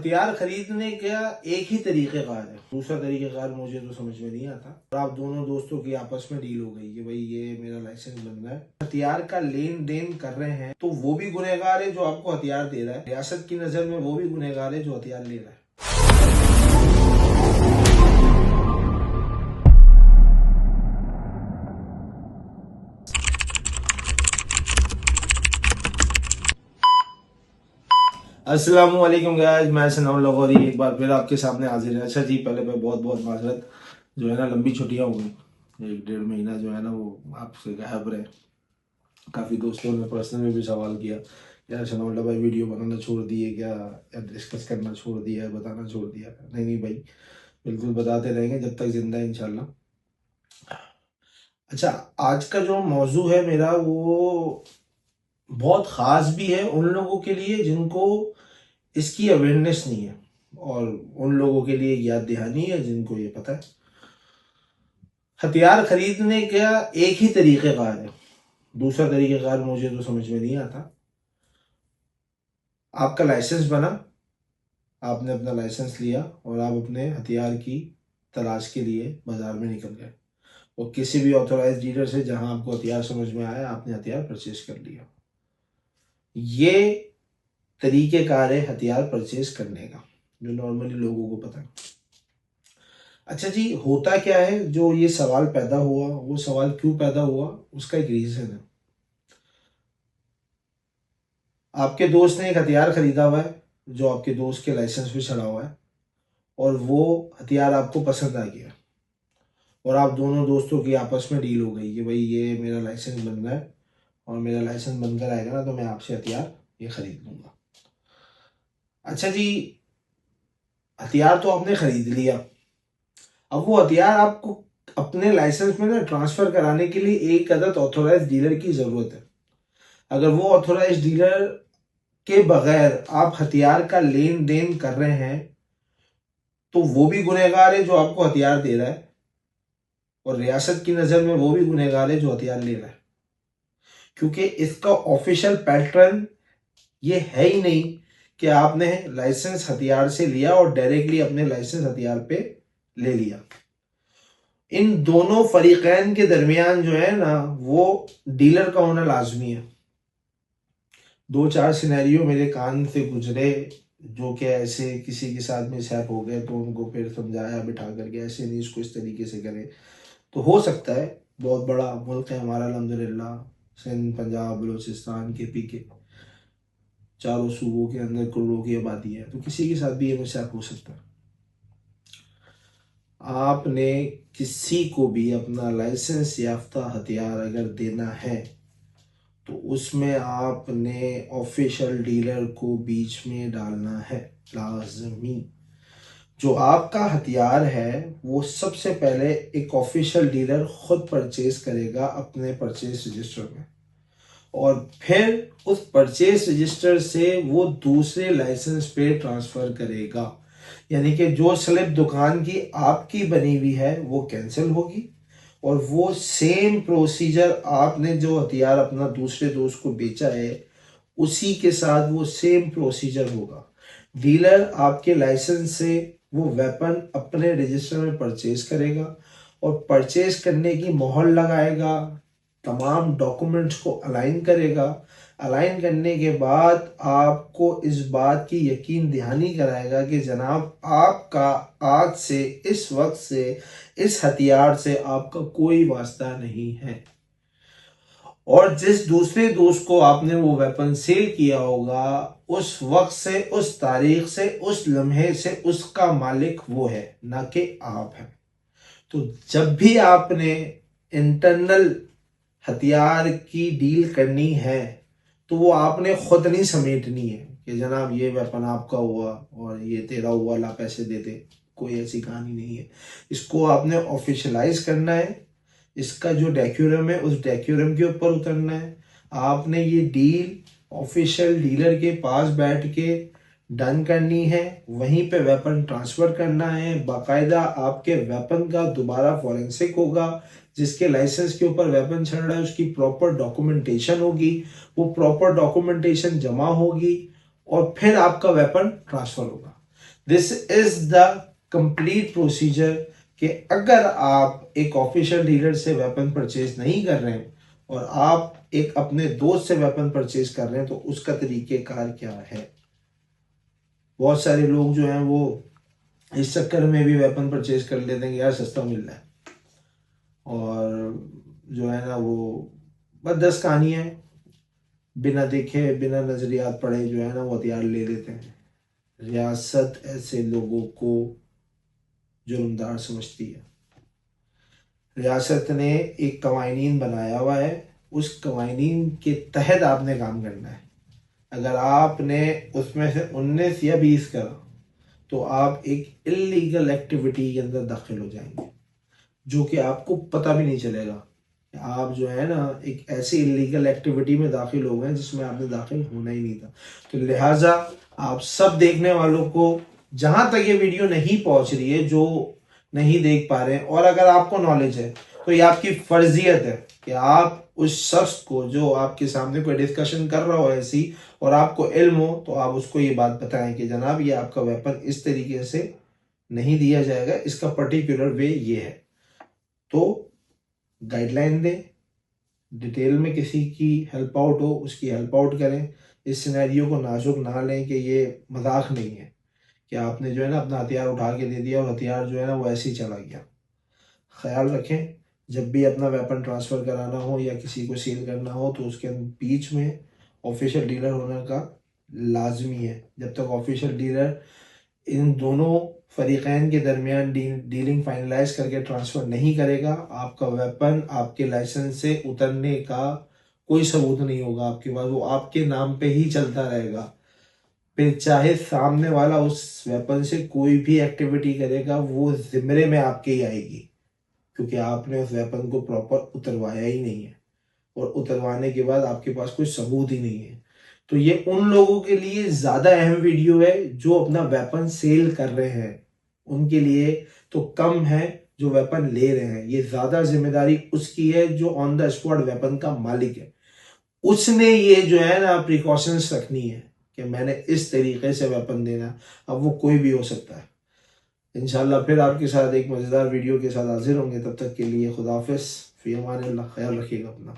हथियार खरीदने का एक ही तरीक़ेकार है, दूसरा तरीक़ेकार मुझे तो समझ में नहीं आता। और आप दोनों दोस्तों की आपस में डील हो गई कि भाई ये मेरा लाइसेंस बन रहा है, हथियार का लेन देन कर रहे हैं, तो वो भी गुनहगार है जो आपको हथियार दे रहा है। रियासत की नजर में वो भी गुनहगार है जो हथियार ले रहा है। अस्सलाम वालेकुम गाइस, मैं सनम लाहौरी एक बार फिर आपके सामने हाजिर है। अच्छा जी, पहले मैं बहुत बहुत माजरत, जो है ना लंबी छुट्टियां हो गई, 1-1.5 महीना जो है ना वो आपसे गायब रहे। काफ़ी दोस्तों ने पर्सनल में भी सवाल किया, यार सनम भाई वीडियो बनाना छोड़ दिए क्या, या डिस्कस करना छोड़ दिया, बताना छोड़ दिया। नहीं नहीं भाई, बिल्कुल बताते रहेंगे जब तक जिंदा है इंशाल्लाह। अच्छा, आज का जो मौजू है मेरा वो बहुत ख़ास भी है उन लोगों के लिए जिनको इसकी अवेयरनेस नहीं है, और उन लोगों के लिए याद दहानी है जिनको ये पता है। हथियार खरीदने का एक ही तरीक़ेकार है, दूसरा तरीक़ेकार मुझे तो समझ में नहीं आता। आपका लाइसेंस बना, आपने अपना लाइसेंस लिया और आप अपने हथियार की तलाश के लिए बाजार में निकल गए, और किसी भी ऑथोराइज डीलर से जहां आपको हथियार समझ में आया आपने हथियार परचेज कर लिया। ये तरीक़ेकार है हथियार परचेज करने का, जो नॉर्मली लोगों को पता है। अच्छा जी, होता क्या है, जो ये सवाल पैदा हुआ, वो सवाल क्यों पैदा हुआ, उसका एक रीज़न है। आपके दोस्त ने एक हथियार खरीदा हुआ है जो आपके दोस्त के लाइसेंस पे चढ़ा हुआ है, और वो हथियार आपको पसंद आ गया, और आप दोनों दोस्तों की आपस में डील हो गई कि भाई ये मेरा लाइसेंस बन रहा है, और मेरा लाइसेंस बनकर आएगा ना तो मैं आपसे हथियार ये खरीद लूँगा। अच्छा जी, हथियार तो आपने खरीद लिया, अब वो हथियार आपको अपने लाइसेंस में ना ट्रांसफ़र कराने के लिए एक अदद ऑथोराइज डीलर की ज़रूरत है। अगर वो ऑथोराइज डीलर के बगैर आप हथियार का लेन देन कर रहे हैं, तो वो भी गुनहगार है जो आपको हथियार दे रहा है, और रियासत की नज़र में वो भी गुनहगार है जो हथियार ले रहा है। क्योंकि इसका ऑफिशियल पैटर्न ये है ही नहीं कि आपने लाइसेंस हथियार से लिया और डायरेक्टली अपने लाइसेंस हथियार पे ले लिया। इन दोनों फरीकैन के दरमियान जो है ना वो डीलर का होना लाजमी है। 2-4 सिनेरियो मेरे कान से गुजरे, जो कि ऐसे किसी के साथ में मिसहैप हो गए, तो उनको फिर समझाया बिठा करके, ऐसे नहीं, इसको इस तरीके से करें। तो हो सकता है, बहुत बड़ा मुल्क है हमारा अल्हम्दुलिल्लाह, सिंध, पंजाब, बलूचिस्तान, KP के चारों सूबों के अंदर करोड़ों की आबादी है, तो किसी के साथ भी ये मिसहैप हो सकता है। आपने किसी को भी अपना लाइसेंस याफ्ता हथियार अगर देना है तो उसमें आपने ऑफिशियल डीलर को बीच में डालना है, लाजमी। जो आपका हथियार है वो सबसे पहले एक ऑफिशियल डीलर खुद परचेज करेगा अपने परचेज रजिस्टर में, और फिर उस परचेज रजिस्टर से वो दूसरे लाइसेंस पे ट्रांसफर करेगा। यानी कि जो स्लिप दुकान की आपकी बनी हुई है वो कैंसिल होगी, और वो सेम प्रोसीजर आपने जो हथियार अपना दूसरे दोस्त को बेचा है उसी के साथ वो सेम प्रोसीजर होगा। डीलर आपके लाइसेंस से वो वेपन अपने रजिस्टर में परचेज करेगा, और परचेज करने की मोहर लगाएगा, तमाम डॉक्यूमेंट्स को अलाइन करेगा। अलाइन करने के बाद आपको इस बात की यकीन दहानी कराएगा कि जनाब आपका आज से, इस वक्त से, इस हथियार से आपका कोई वास्ता नहीं है, और जिस दूसरे दोस्त को आपने वो वेपन सेल किया होगा उस वक्त से, उस तारीख से, उस लम्हे से उसका मालिक वो है, ना कि आप हैं। तो जब भी आपने इंटरनल हथियार की डील करनी है तो वो आपने खुद नहीं समेटनी है कि जनाब ये वेपन आपका हुआ और ये तेरा हुआ, ला पैसे दे दे। कोई ऐसी कहानी नहीं है। इसको आपने ऑफिशियलाइज करना है, इसका जो डेक्यूरम है उस डेक्यूरम के ऊपर उतरना है। आपने ये डील ऑफिशियल डीलर के पास बैठ के डन करनी है, वहीं पे वेपन ट्रांसफर करना है। बाकायदा आपके वेपन का दोबारा फॉरेंसिक होगा, जिसके लाइसेंस के ऊपर वेपन चल रहा है उसकी प्रॉपर डॉक्यूमेंटेशन होगी, वो प्रॉपर डॉक्यूमेंटेशन जमा होगी, और फिर आपका वेपन ट्रांसफर होगा। This is the complete procedure कि अगर आप एक ऑफिशियल डीलर से वेपन परचेज नहीं कर रहे हैं और आप एक अपने दोस्त से वेपन परचेज कर रहे हैं तो उसका तरीकेकार क्या है। बहुत सारे लोग जो हैं वो इस चक्कर में भी वेपन परचेज कर लेते हैं कि यार सस्ता मिल रहा है, और जो है ना वो बस 10 कहानियाँ बिना देखे बिना नजरियात पढ़े जो है ना वो हथियार ले लेते हैं। रियासत ऐसे लोगों को जुर्मदार समझती है। रियासत ने एक कवानीन बनाया हुआ है, उस कवानीन के तहत आपने काम करना है। अगर आपने उसमें से 19 या 20 करा तो आप एक इलीगल एक्टिविटी के अंदर दाखिल हो जाएंगे, जो कि आपको पता भी नहीं चलेगा। आप जो है ना एक ऐसी इलीगल एक्टिविटी में दाखिल हो गए जिसमें आपने दाखिल होना ही नहीं था। तो लिहाजा आप सब देखने वालों को, जहां तक ये वीडियो नहीं पहुंच रही है, जो नहीं देख पा रहे हैं, और अगर आपको नॉलेज है तो ये आपकी फर्जियत है कि आप उस शख्स को जो आपके सामने कोई डिस्कशन कर रहा हो ऐसी और आपको इल्म हो तो आप उसको ये बात बताएं कि जनाब ये आपका वेपन इस तरीके से नहीं दिया जाएगा, इसका पर्टिकुलर वे ये है। तो गाइडलाइन दें, डिटेल में किसी की हेल्प आउट हो उसकी हेल्प आउट करें। इस सिनेरियो को नाजुक ना लें कि ये मजाक नहीं है कि आपने जो है ना अपना हथियार उठा के दे दिया और हथियार जो है ना वो ऐसे ही चला गया। ख्याल रखें, जब भी अपना वेपन ट्रांसफ़र कराना हो या किसी को सेल करना हो तो उसके बीच में ऑफिशियल डीलर होने का लाजमी है। जब तक ऑफिशियल डीलर इन दोनों फरीकैन के दरमियान डीलिंग फाइनलाइज करके ट्रांसफ़र नहीं करेगा, आपका वेपन आपके लाइसेंस से उतरने का कोई सबूत नहीं होगा आपके पास, वो आपके नाम पे ही चलता रहेगा। फिर चाहे सामने वाला उस वेपन से कोई भी एक्टिविटी करेगा वो जिम्मे में आपके ही आएगी, क्योंकि आपने उस वेपन को प्रॉपर उतरवाया ही नहीं है, और उतरवाने के बाद आपके पास कोई सबूत ही नहीं है। तो ये उन लोगों के लिए ज़्यादा अहम वीडियो है जो अपना वेपन सेल कर रहे हैं, उनके लिए तो कम है जो वेपन ले रहे हैं। ये ज़्यादा जिम्मेदारी उसकी है जो ऑन द स्पॉट वेपन का मालिक है। उसने ये जो है ना प्रिकॉशंस रखनी है कि मैंने इस तरीके से वेपन देना। अब वो कोई भी हो सकता है। इंशाल्लाह फिर आपके साथ एक मज़ेदार वीडियो के साथ हाजिर होंगे। तब तक के लिए खुदा हाफिज़, फ़ी अमान अल्लाह, ख्याल रखिएगा अपना।